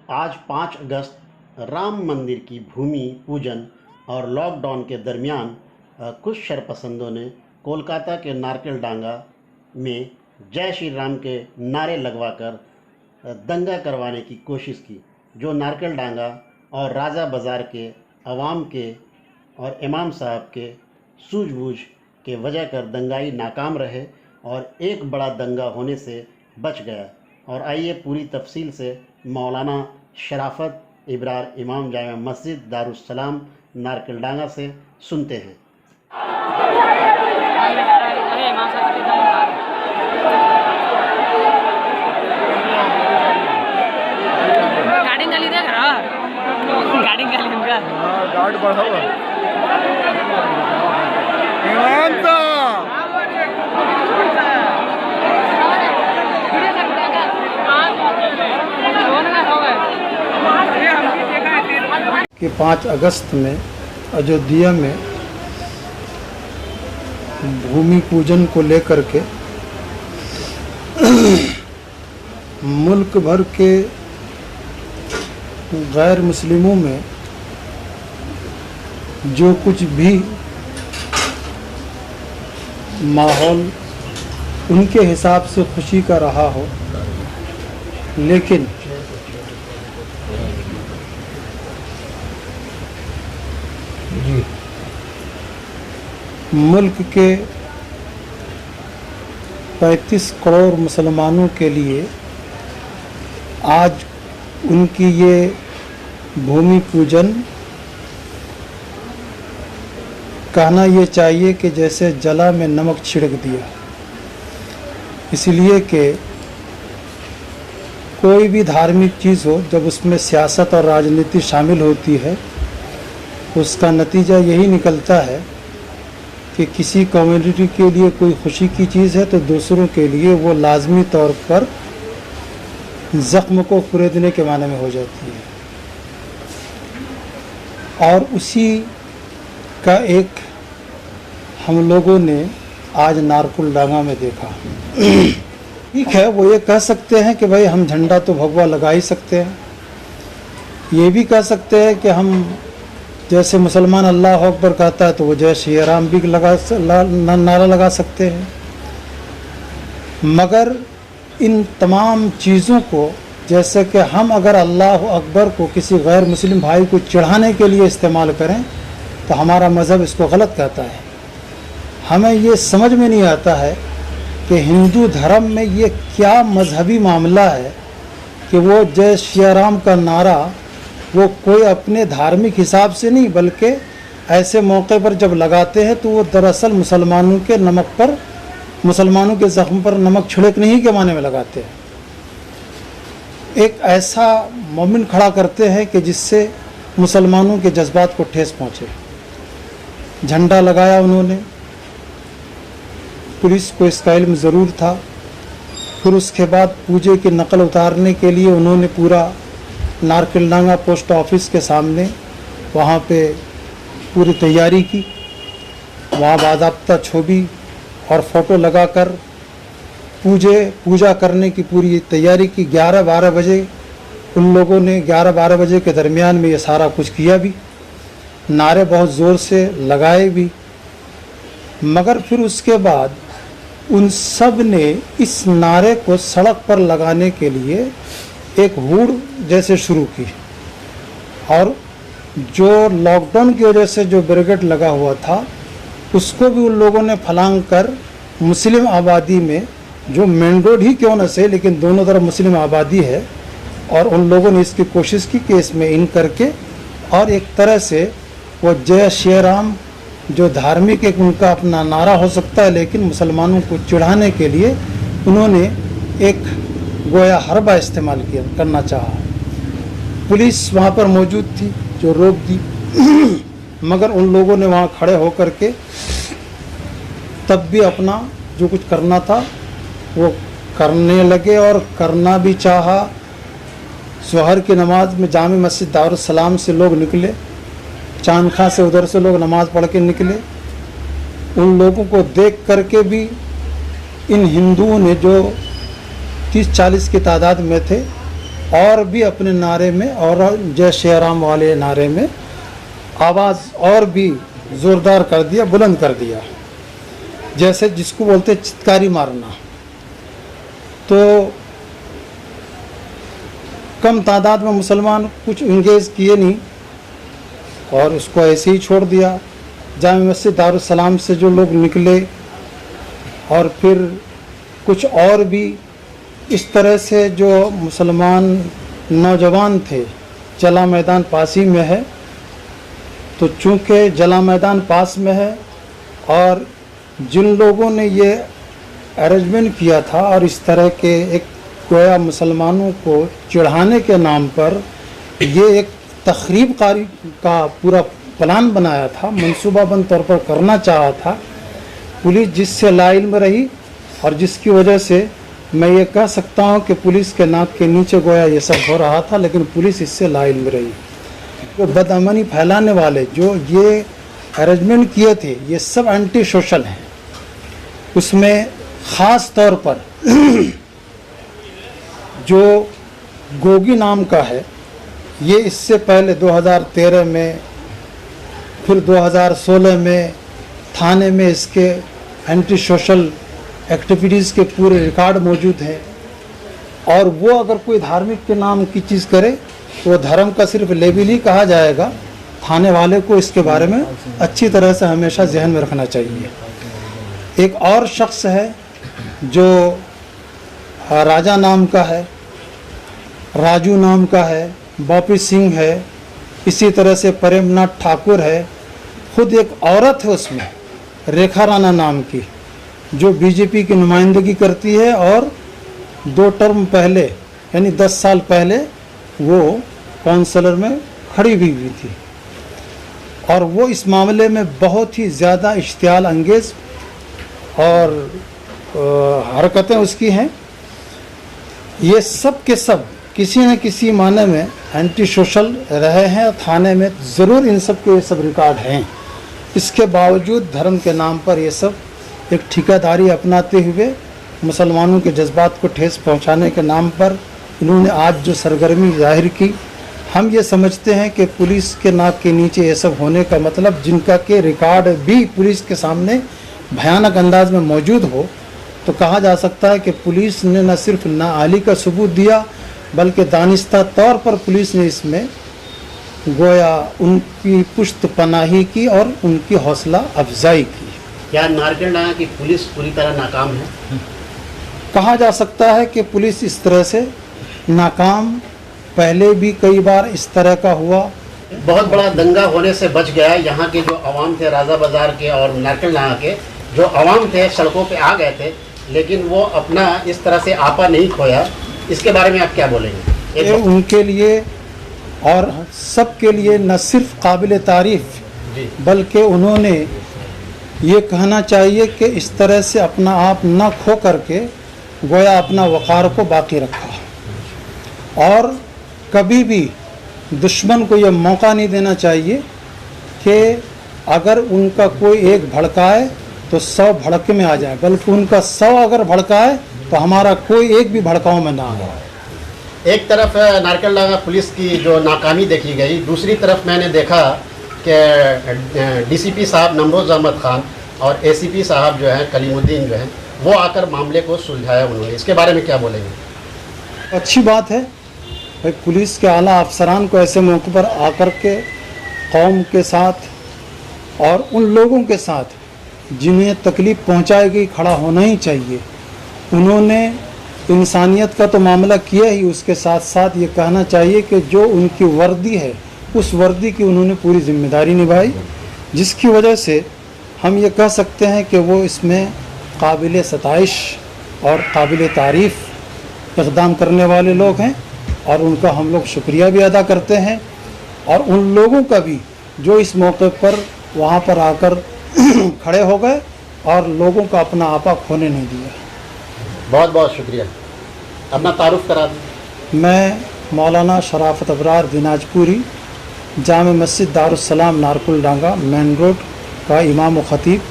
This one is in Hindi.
आज 5 अगस्त राम मंदिर की भूमि पूजन और लॉकडाउन के दरमियान कुछ शरपसंदों ने कोलकाता के नारकलडांगा में जय श्री राम के नारे लगवाकर दंगा करवाने की कोशिश की, जो नारकलडांगा और राजा बाज़ार के अवाम के और इमाम साहब के सूझबूझ के वजह कर दंगाई नाकाम रहे और एक बड़ा दंगा होने से बच गया। और आइए पूरी तफसील से मौलाना शराफत इब्रार इमाम जामा मस्जिद दारुस्सलाम नारकलडांगा से सुनते हैं। गाड़ी बढ़ाओ इमाम कि 5 अगस्त में अयोध्या में भूमि पूजन को लेकर के मुल्क भर के गैर मुस्लिमों में जो कुछ भी माहौल उनके हिसाब से खुशी का रहा हो, लेकिन मुल्क के 35 करोड़ मुसलमानों के लिए आज उनकी ये भूमि पूजन कहना ये चाहिए कि जैसे जला में नमक छिड़क दिया। इसलिए कि कोई भी धार्मिक चीज़ हो, जब उसमें सियासत और राजनीति शामिल होती है, उसका नतीजा यही निकलता है कि किसी कम्युनिटी के लिए कोई खुशी की चीज़ है तो दूसरों के लिए वो लाजमी तौर पर ज़ख्म को कुरेदने के माने में हो जाती है। और उसी का एक हम लोगों ने आज नारकलडांगा में देखा। ठीक है, वो ये कह सकते हैं कि भाई हम झंडा तो भगवा लगा ही सकते हैं, ये भी कह सकते हैं कि हम जैसे मुसलमान अल्लाह अकबर कहता है तो वो जय श्री राम भी नारा लगा सकते हैं। मगर इन तमाम चीज़ों को, जैसे कि हम अगर अल्लाह अकबर को किसी गैर मुस्लिम भाई को चिढ़ाने के लिए इस्तेमाल करें तो हमारा मज़हब इसको गलत कहता है। हमें ये समझ में नहीं आता है कि हिंदू धर्म में ये क्या मजहबी मामला है कि वो जय श्री राम का नारा वो कोई अपने धार्मिक हिसाब से नहीं, बल्कि ऐसे मौके पर जब लगाते हैं तो वो दरअसल मुसलमानों के नमक पर, मुसलमानों के ज़ख्म पर नमक छिड़कने ही के माने में लगाते हैं। एक ऐसा मोमेंट खड़ा करते हैं कि जिससे मुसलमानों के जज्बात को ठेस पहुँचे। झंडा लगाया उन्होंने, पुलिस को इसका इल्म ज़रूर था। फिर उसके बाद पूजे की नकल उतारने के लिए उन्होंने पूरा नारकलडांगा पोस्ट ऑफिस के सामने वहाँ पे पूरी तैयारी की। वहाँ बाज़ाब्ता छवि और फ़ोटो लगाकर पूजा करने की पूरी तैयारी की। 11-12 बजे उन लोगों ने 11-12 बजे के दरमियान में ये सारा कुछ किया भी, नारे बहुत ज़ोर से लगाए भी। मगर फिर उसके बाद उन सब ने इस नारे को सड़क पर लगाने के लिए एक हुड़ जैसे शुरू की। और जो लॉकडाउन की वजह से जो बैरिकेड लगा हुआ था उसको भी उन लोगों ने फलांग कर मुस्लिम आबादी में, जो मेन रोड ही क्यों न से, लेकिन दोनों तरफ मुस्लिम आबादी है, और उन लोगों ने इसकी कोशिश की कि इसमें इन करके और एक तरह से वो जय श्री राम जो धार्मिक एक उनका अपना नारा हो सकता है, लेकिन मुसलमानों को चिढ़ाने के लिए उन्होंने एक गोया हरबा इस्तेमाल करना चाहा। पुलिस वहाँ पर मौजूद थी जो रोक दी, मगर उन लोगों ने वहाँ खड़े होकर के तब भी अपना जो कुछ करना था वो करने लगे और करना भी चाहा। ज़ोहर की नमाज में जामे मस्जिद दारुस्सलाम से लोग निकले, चांदखा से उधर से लोग नमाज़ पढ़ के निकले। उन लोगों को देख करके भी इन हिंदुओं ने, जो 30-40 की तादाद में थे, और भी अपने नारे में और जय श्री राम वाले नारे में आवाज़ और भी ज़ोरदार कर दिया, बुलंद कर दिया, जैसे जिसको बोलते चित्कारी मारना। तो कम तादाद में मुसलमान कुछ इंगेज किए नहीं और उसको ऐसे ही छोड़ दिया। जामे मस्जिद दारुस्सलाम से जो लोग निकले और फिर कुछ और भी इस तरह से जो मुसलमान नौजवान थे, जला मैदान पास ही में है, तो चूँकि जला मैदान पास में है और जिन लोगों ने ये अरेंजमेंट किया था और इस तरह के एक गोया मुसलमानों को चिढ़ाने के नाम पर ये एक तखरीब कारी का पूरा प्लान बनाया था, मंसूबाबंद तौर पर करना चाहा था। पुलिस जिससे लाइल्म रही और जिसकी वजह से मैं ये कह सकता हूँ कि पुलिस के नाक के नीचे गोया ये सब हो रहा था, लेकिन पुलिस इससे लाइल्म रही। जो बदअमनी फैलाने वाले जो ये अरेंजमेंट किए थे, ये सब एंटी सोशल हैं। उसमें ख़ास तौर पर जो गोगी नाम का है, ये इससे पहले 2013 में फिर 2016 में थाने में इसके एंटी सोशल एक्टिविटीज़ के पूरे रिकॉर्ड मौजूद हैं। और वो अगर कोई धार्मिक के नाम की चीज़ करे तो वो धर्म का सिर्फ लेबल ही कहा जाएगा। थाने वाले को इसके बारे में अच्छी तरह से हमेशा जहन में रखना चाहिए। एक और शख्स है जो राजा नाम का है, राजू नाम का है, बॉपी सिंह है, इसी तरह से प्रेमनाथ ठाकुर है, खुद एक औरत है उसमें रेखा राणा नाम की, जो बीजेपी की नुमाइंदगी करती है और 2 टर्म पहले यानी 10 साल पहले वो काउंसलर में खड़ी हुई थी और वो इस मामले में बहुत ही ज़्यादा इश्तियाल अंगेज़ और हरकतें उसकी हैं। ये सब के सब किसी न किसी माने में एंटी सोशल रहे हैं। थाने में ज़रूर इन सब के ये सब रिकॉर्ड हैं। इसके बावजूद धर्म के नाम पर ये सब एक ठेकेदारी अपनाते हुए मुसलमानों के जज्बात को ठेस पहुंचाने के नाम पर इन्होंने आज जो सरगर्मी जाहिर की, हम ये समझते हैं कि पुलिस के नाक के नीचे ये सब होने का मतलब जिनका के रिकॉर्ड भी पुलिस के सामने भयानक अंदाज में मौजूद हो, तो कहा जा सकता है कि पुलिस ने न सिर्फ नाअहली का सबूत दिया बल्कि दानिस्ता तौर पर पुलिस ने इसमें गोया उनकी पुश्त पनाही की और उनकी हौसला अफजाई की। क्या नारकंडा की पुलिस पूरी तरह नाकाम है? कहा जा सकता है कि पुलिस इस तरह से नाकाम, पहले भी कई बार इस तरह का हुआ। बहुत बड़ा दंगा होने से बच गया। यहाँ के जो अवाम थे, राजा बाजार के और नारकंडा के जो अवाम थे सड़कों पे आ गए थे, लेकिन वो अपना इस तरह से आपा नहीं खोया। इसके बारे में आप क्या बोलेंगे? ये उनके लिए और सबके लिए न सिर्फ काबिल तारीफ बल्कि उन्होंने ये कहना चाहिए कि इस तरह से अपना आप न खो करके गोया अपना वक़ार को बाकी रखा और कभी भी दुश्मन को ये मौका नहीं देना चाहिए कि अगर उनका कोई एक भड़काए तो 100 भड़के में आ जाए, बल्कि उनका 100 अगर भड़काए तो हमारा कोई एक भी भड़काऊ में ना आए। एक तरफ नारकंडा पुलिस की जो नाकामी देखी गई, दूसरी तरफ मैंने देखा कि डीसीपी साहब नमरोज़ अहमद खान और एसीपी साहब जो हैं कलीमुद्दीन जो हैं, वो आकर मामले को सुलझाया उन्होंने। इसके बारे में क्या बोलेंगे? अच्छी बात है भाई, पुलिस के आला अफसरान को ऐसे मौके पर आकर के कौम के साथ और उन लोगों के साथ जिन्हें तकलीफ़ पहुंचाई गई खड़ा होना ही चाहिए। उन्होंने इंसानियत का तो मामला किया ही, उसके साथ साथ ये कहना चाहिए कि जो उनकी वर्दी है उस वर्दी की उन्होंने पूरी जिम्मेदारी निभाई, जिसकी वजह से हम ये कह सकते हैं कि वो इसमें काबिल सताइश और काबिल तारीफ़ इक़दाम करने वाले लोग हैं और उनका हम लोग शुक्रिया भी अदा करते हैं। और उन लोगों का भी जो इस मौके पर वहाँ पर आकर खड़े हो गए और लोगों का अपना आपा खोने नहीं दिया। बहुत बहुत शुक्रिया। अपना तारुफ करा दें। मैं मौलाना शराफत अबरार दिनाजपुरी, जामे मस्जिद दारुस्सलाम नारकुल डांगा मेन रोड का इमाम व ख़तीब